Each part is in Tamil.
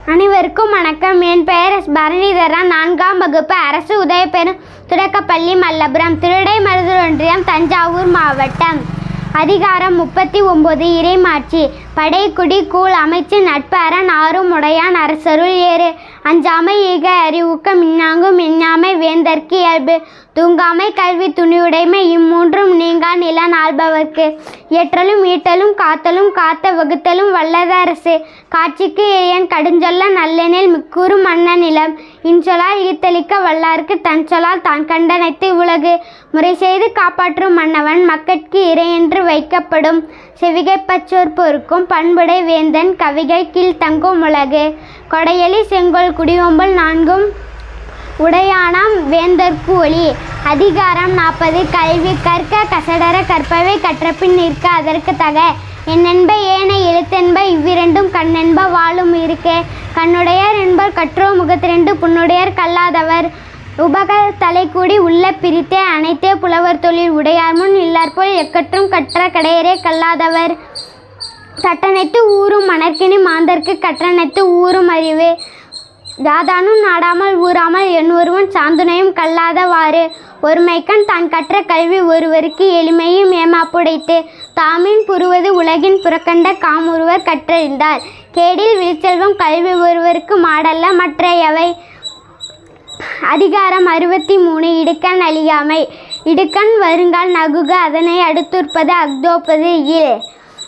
அனைவருக்கும் வணக்கம். என் பெயர் எஸ். பரணிதரன். 4ஆம் வகுப்பு அரசு உதவிபெறும் தொடக்கப்பள்ளி மல்லபுரம், திருவிடைமருதூர் ஒன்றியம், தஞ்சாவூர் மாவட்டம். அதிகாரம் 39. இறைமாட்சி. படை குடி கூழ் அமைச்சு நட்பு அரண் ஆறும் உடையான் அரசருள் ஏறு. அஞ்சாமை ஈக அறிவுக்க மின்னாங்கும் மின்னாமை வேந்தற்கு இயல்பு. தூங்காமை கல்வி துணிவுடைமை இம்மூன்றும் நீங்கா நிலன் ஆள்பவர்க்கு. ஏற்றலும் ஈட்டலும் காத்தலும் காத்த வகுத்தலும் வல்லது அரசு. காட்சிக்கு எயன் கடுஞ்சொல்ல நல்லெனில் மிக்கூறும் மன்ன நிலம். இன்சொலால் ஈத்தளிக்க வல்லார்க்கு தன் சொலால் தான் கண்டனைத்து உலகு. முறை செய்து காப்பாற்றும் மன்னவன் மக்கட்கு இறையென்று வைக்கப்படும். செவிகை பச்சோர் பொறுக்கும் பண்புடை வேந்தன் கவிகை கீழ் தங்கும் உலகு. கொடையலி செங்கோல் குடிவொம்பல் நான்கும் உடையானாம் வேந்தற்கு ஒளி. அதிகாரம் 40. கல்வி. கற்க கசடர கற்பவை கற்றபின் நிற்க அதற்கு தக. எண்ணென்ப ஏனை எழுத்தென்ப இவ்விரண்டும் கண்ணென்ப வாழும் இருக்கே. கண்ணுடையர் என்பர் கற்றோ முகத்திரண்டு புண்ணுடையர் கல்லாதவர். உபக தலை கூடி உள்ள பிரித்தே அனைத்தே புலவர் தொழில். உடையார் முன் இல்லார்போல் எக்கற்றும் கற்ற கடையரே கல்லாதவர். தட்டனைத்து ஊரும் மணற்கினி மாந்தர்க்கு கற்றனைத்து ஊரும் அறிவு. யாதானும் நாடாமல் ஊறாமல் என் ஒருவன் சாந்துணையும் கல்லாதவாறு. ஒருமைக்கண் தான் கற்ற கல்வி ஒருவருக்கு எளிமையும் ஏமாப்புடைத்து. தாமின் புறுவது உலகின் புறக்கண்ட காமுருவர் கற்றறிந்தார். கேடில் விழிச்செல்வம் கல்வி ஒருவருக்கு மாடல்ல மற்றையவை. அதிகாரம் 63. இடுக்கண் அழியாமை. இடுக்கண் வருங்கால் நகுக அதனை அடுத்துற்பது அக்தோப்பது இல்.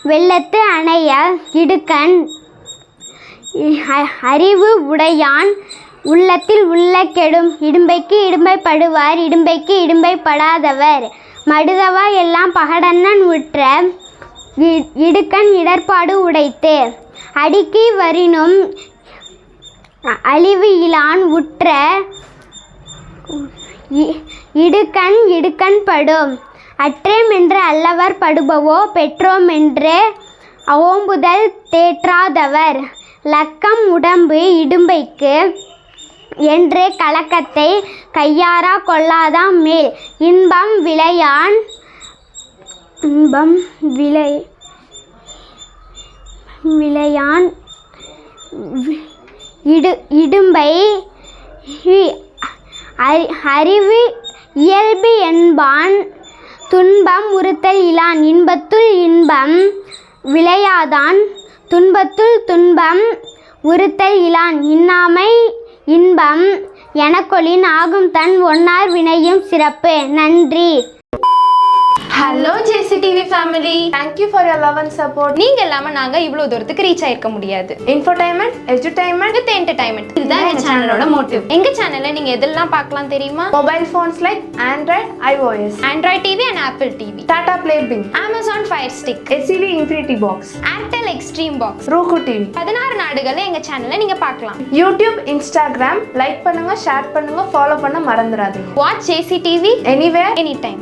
வெள்ளத்து அணைய இடுக்கண் அறிவு உடையான் உள்ளத்தில் உள்ள கெடும். இடும்பைக்கு இடும்பை படுவார் இடும்பைக்கு இடும்பை படாதவர். மடுதவா எல்லாம் பகடன்னன் உற்ற இடுக்கண் இடர்பாடு உடைத்து. அடிக்கி வரினும் அழிவு இலான் உற்ற இடுக்கண் இடுக்கண் படும். அற்றேம் என்று அல்லவர் படுபவோ பெற்றோம் என்று ஓம்புதல் தேற்றாதவர். லக்கம் உடம்பு இடும்பைக்கு என்று கலக்கத்தை கையாரா கொள்ளாதாம் மேல். இன்பம் விளையான் இடும்பை அறிவு இயல்பு என்பான். துன்பம் உறுத்தல் இலான். இன்பத்துள் இன்பம் விளையாதான் துன்பத்துள் துன்பம் உறுத்தல் இலான். இன்னாமை இன்பம் எனக்கொளின் ஆகும் தன் ஒன்னார் வினையும் சிறப்பு. நன்றி. Hello JCTV family, thank you for your love and support. நீங்க இல்லாம நாங்க இவ்வளவு தூரத்துக்கு ரீச் ஆயிருக்க முடியாது. இன்ஃபோடைன்மெண்ட், எஜுடைன்மெண்ட் வித் என்டர்டைன்மெண்ட், இதுதான் எங்க சேனலோட மோட்டிவ். எங்க சேனல்ல நீங்க எதெல்லாம் பார்க்கலாம் தெரியுமா? Mobile phones like Android, iOS, Android TV and Apple TV, Tata Play Bing, Amazon Fire Stick, SCV Infinity Box, Airtel Extreme Box, Roku TV. 16 நாடுகள்ல எங்க சேனல்ல நீங்க பார்க்கலாம். YouTube, Instagram லைக் பண்ணுங்க, ஷேர் பண்ணுங்க, ஃபாலோ பண்ண மறந்துடாதீங்க. Watch JCTV anywhere, anytime.